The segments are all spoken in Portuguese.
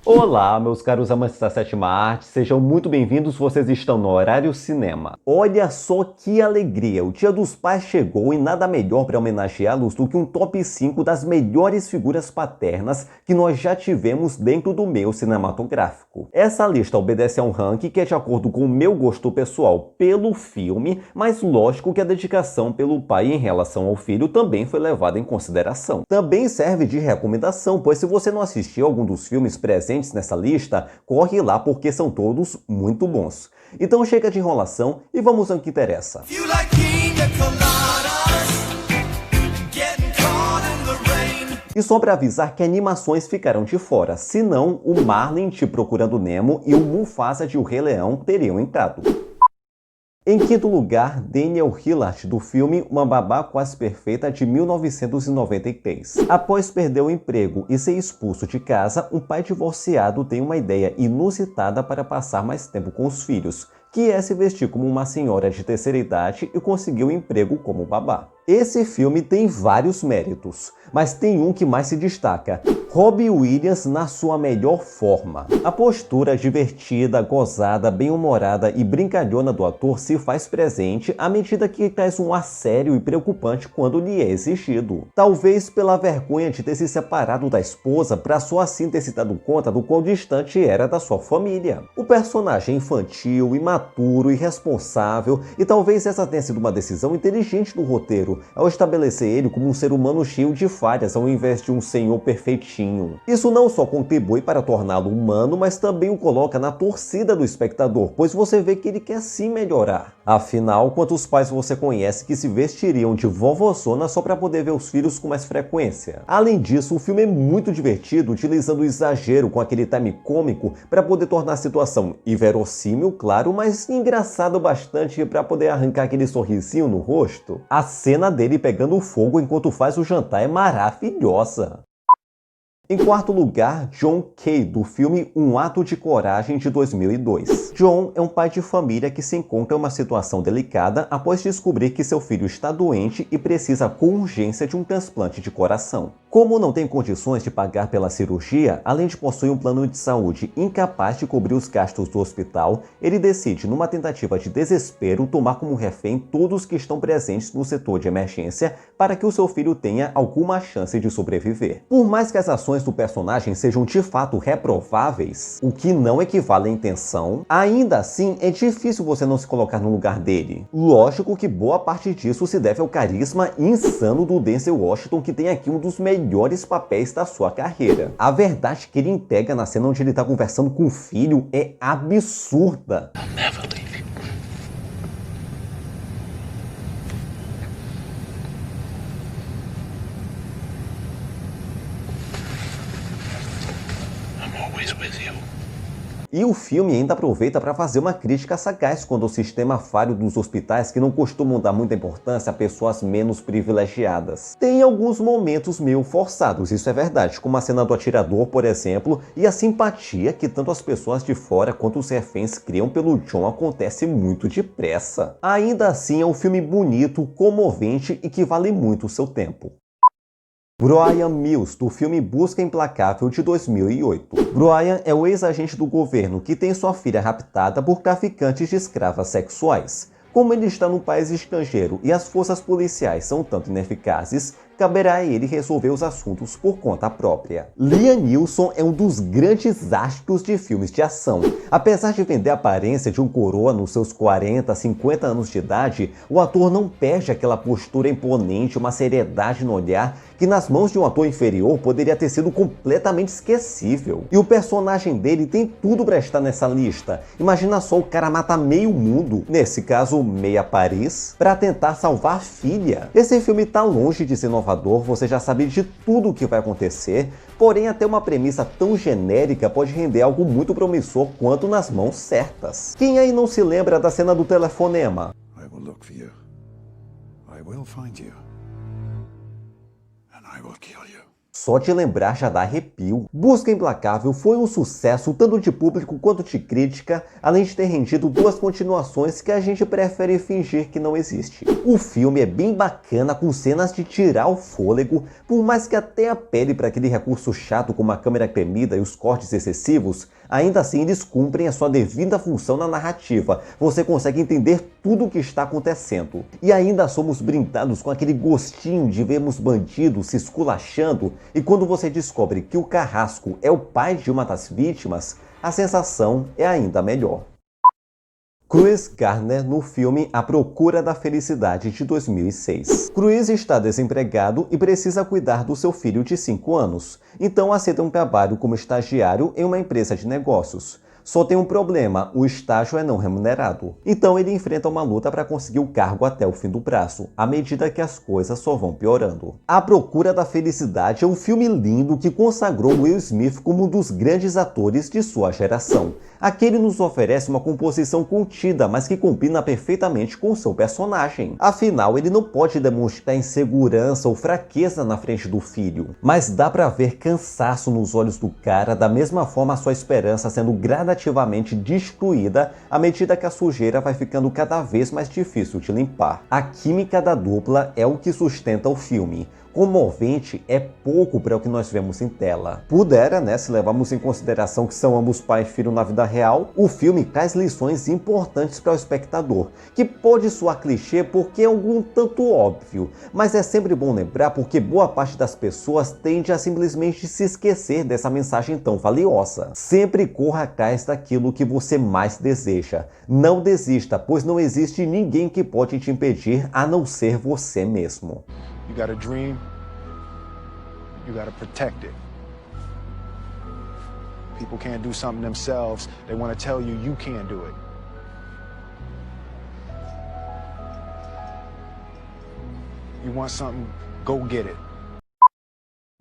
Olá, meus caros amantes da sétima arte, sejam muito bem-vindos, vocês estão no Horário Cinema. Olha só que alegria, o Dia dos Pais chegou e nada melhor para homenageá-los do que um top 5 das melhores figuras paternas que nós já tivemos dentro do meio cinematográfico. Essa lista obedece a um ranking que é de acordo com o meu gosto pessoal pelo filme, mas lógico que a dedicação pelo pai em relação ao filho também foi levada em consideração. Também serve de recomendação, pois se você não assistiu algum dos filmes presentes nessa lista, corre lá porque são todos muito bons. Então chega de enrolação e vamos ao que interessa. E só para avisar que animações ficarão de fora, senão o Marlin de Procurando Nemo e o Mufasa de O Rei Leão teriam entrado. Em quinto lugar, Daniel Hillard, do filme Uma Babá Quase Perfeita, de 1993. Após perder o emprego e ser expulso de casa, um pai divorciado tem uma ideia inusitada para passar mais tempo com os filhos, que é se vestir como uma senhora de terceira idade e conseguir um emprego como babá. Esse filme tem vários méritos, mas tem um que mais se destaca: Robin Williams na sua melhor forma. A postura divertida, gozada, bem-humorada e brincalhona do ator se faz presente à medida que traz um ar sério e preocupante quando lhe é exigido. Talvez pela vergonha de ter se separado da esposa para só assim ter se dado conta do quão distante era da sua família. O personagem infantil, imaturo, irresponsável, e talvez essa tenha sido uma decisão inteligente do roteiro, ao estabelecer ele como um ser humano cheio de falhas ao invés de um senhor perfeitinho. Isso não só contribui para torná-lo humano, mas também o coloca na torcida do espectador, pois você vê que ele quer sim melhorar. Afinal, quantos pais você conhece que se vestiriam de vovózona só para poder ver os filhos com mais frequência? Além disso, o filme é muito divertido, utilizando o exagero com aquele time cômico para poder tornar a situação inverossímil, claro, mas engraçado bastante para poder arrancar aquele sorrisinho no rosto. A cena dele pegando fogo enquanto faz o jantar é maravilhosa. Em quarto lugar, John Kay, do filme Um Ato de Coragem, de 2002. John é um pai de família que se encontra em uma situação delicada após descobrir que seu filho está doente e precisa com urgência de um transplante de coração. Como não tem condições de pagar pela cirurgia, além de possuir um plano de saúde incapaz de cobrir os gastos do hospital, ele decide, numa tentativa de desespero, tomar como refém todos que estão presentes no setor de emergência para que o seu filho tenha alguma chance de sobreviver. Por mais que as ações do personagem sejam de fato reprováveis, o que não equivale à intenção, ainda assim é difícil você não se colocar no lugar dele. Lógico que boa parte disso se deve ao carisma insano do Denzel Washington, que tem aqui um dos melhores papéis da sua carreira. A verdade que ele entrega na cena onde ele está conversando com o filho é absurda. E o filme ainda aproveita para fazer uma crítica sagaz quando o sistema falho dos hospitais, que não costumam dar muita importância a pessoas menos privilegiadas. Tem alguns momentos meio forçados, isso é verdade, como a cena do atirador, por exemplo, e a simpatia que tanto as pessoas de fora quanto os reféns criam pelo John acontece muito depressa. Ainda assim é um filme bonito, comovente e que vale muito o seu tempo. Brian Mills, do filme Busca Implacável, de 2008. Brian é o ex-agente do governo que tem sua filha raptada por traficantes de escravas sexuais. Como ele está num país estrangeiro e as forças policiais são tanto ineficazes, caberá a ele resolver os assuntos por conta própria. Liam Neeson é um dos grandes astros de filmes de ação. Apesar de vender a aparência de um coroa nos seus 40, 50 anos de idade, o ator não perde aquela postura imponente, uma seriedade no olhar que nas mãos de um ator inferior poderia ter sido completamente esquecível. E o personagem dele tem tudo para estar nessa lista. Imagina só, o cara mata meio mundo, nesse caso meia Paris, para tentar salvar a filha. Esse filme tá longe de ser inovador, você já sabe de tudo o que vai acontecer, porém até uma premissa tão genérica pode render algo muito promissor quanto nas mãos certas. Quem aí não se lembra da cena do telefonema? I will look for you. I will find you. And I will kill you. Só de lembrar já dá arrepio. Busca Implacável foi um sucesso tanto de público quanto de crítica, além de ter rendido 2 continuações que a gente prefere fingir que não existe. O filme é bem bacana, com cenas de tirar o fôlego, por mais que até apele para aquele recurso chato como a câmera tremida e os cortes excessivos, ainda assim eles cumprem a sua devida função na narrativa. Você consegue entender tudo o que está acontecendo. E ainda somos brindados com aquele gostinho de vermos bandidos se esculachando, e quando você descobre que o Carrasco é o pai de uma das vítimas, a sensação é ainda melhor. Chris Gardner no filme A Procura da Felicidade de 2006. Chris está desempregado e precisa cuidar do seu filho de 5 anos, então aceita um trabalho como estagiário em uma empresa de negócios. Só tem um problema, o estágio é não remunerado. Então ele enfrenta uma luta para conseguir o cargo até o fim do prazo, à medida que as coisas só vão piorando. A Procura da Felicidade é um filme lindo que consagrou Will Smith como um dos grandes atores de sua geração. Aqui ele nos oferece uma composição contida, mas que combina perfeitamente com o seu personagem. Afinal, ele não pode demonstrar insegurança ou fraqueza na frente do filho, mas dá pra ver cansaço nos olhos do cara, da mesma forma a sua esperança sendo gradativamente destruída à medida que a sujeira vai ficando cada vez mais difícil de limpar. A química da dupla é o que sustenta o filme. Comovente é pouco para o que nós vemos em tela. Pudera, né, se levarmos em consideração que são ambos pai e filho na vida real, o filme traz lições importantes para o espectador, que pode soar clichê porque é algum tanto óbvio, mas é sempre bom lembrar porque boa parte das pessoas tende a simplesmente se esquecer dessa mensagem tão valiosa. Sempre corra atrás daquilo que você mais deseja. Não desista, pois não existe ninguém que pode te impedir a não ser você mesmo. You got a dream, you got to protect it. People can't do something themselves, they want to tell you you can't do it. You want something, go get it.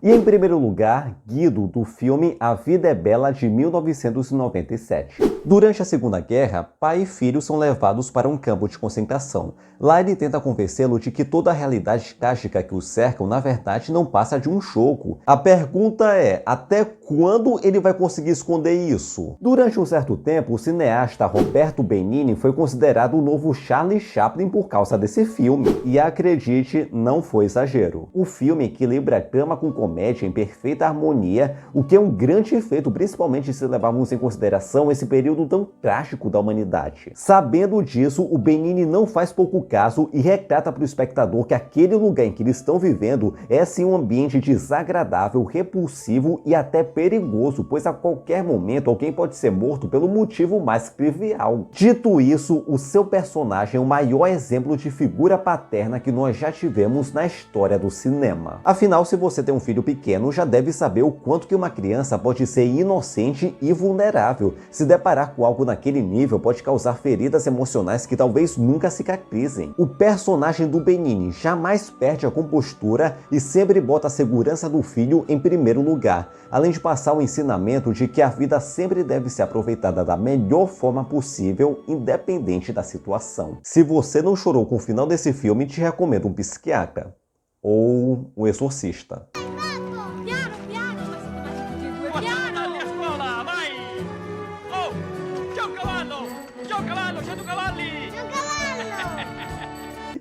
E em primeiro lugar, Guido, do filme A Vida é Bela, de 1997. Durante a Segunda Guerra, pai e filho são levados para um campo de concentração. Lá ele tenta convencê-lo de que toda a realidade trágica que o cercam, na verdade, não passa de um jogo. A pergunta é, até quando ele vai conseguir esconder isso? Durante um certo tempo, o cineasta Roberto Benigni foi considerado o novo Charlie Chaplin por causa desse filme. E acredite, não foi exagero. O filme equilibra a trama com comédia em perfeita harmonia, o que é um grande feito, principalmente se levarmos em consideração esse período tão trágico da humanidade. Sabendo disso, o Benigni não faz pouco caso e retrata para o espectador que aquele lugar em que eles estão vivendo é sim um ambiente desagradável, repulsivo e até perigoso, pois a qualquer momento alguém pode ser morto pelo motivo mais trivial. Dito isso, o seu personagem é o maior exemplo de figura paterna que nós já tivemos na história do cinema. Afinal, se você tem um filho pequeno, já deve saber o quanto que uma criança pode ser inocente e vulnerável. Se deparar com algo naquele nível pode causar feridas emocionais que talvez nunca cicatrizem. O personagem do Benigni jamais perde a compostura e sempre bota a segurança do filho em primeiro lugar, além de passar o ensinamento de que a vida sempre deve ser aproveitada da melhor forma possível, independente da situação. Se você não chorou com o final desse filme, te recomendo um psiquiatra ou um exorcista.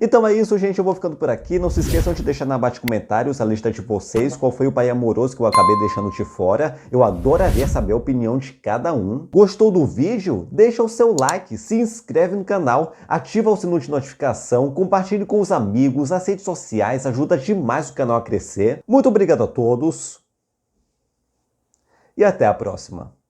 Então é isso, gente, eu vou ficando por aqui. Não se esqueçam de deixar na barra de comentários a lista de vocês, qual foi o pai amoroso que eu acabei deixando de fora. Eu adoraria saber a opinião de cada um. Gostou do vídeo? Deixa o seu like, se inscreve no canal, ativa o sino de notificação, compartilhe com os amigos, as redes sociais, ajuda demais o canal a crescer. Muito obrigado a todos e até a próxima.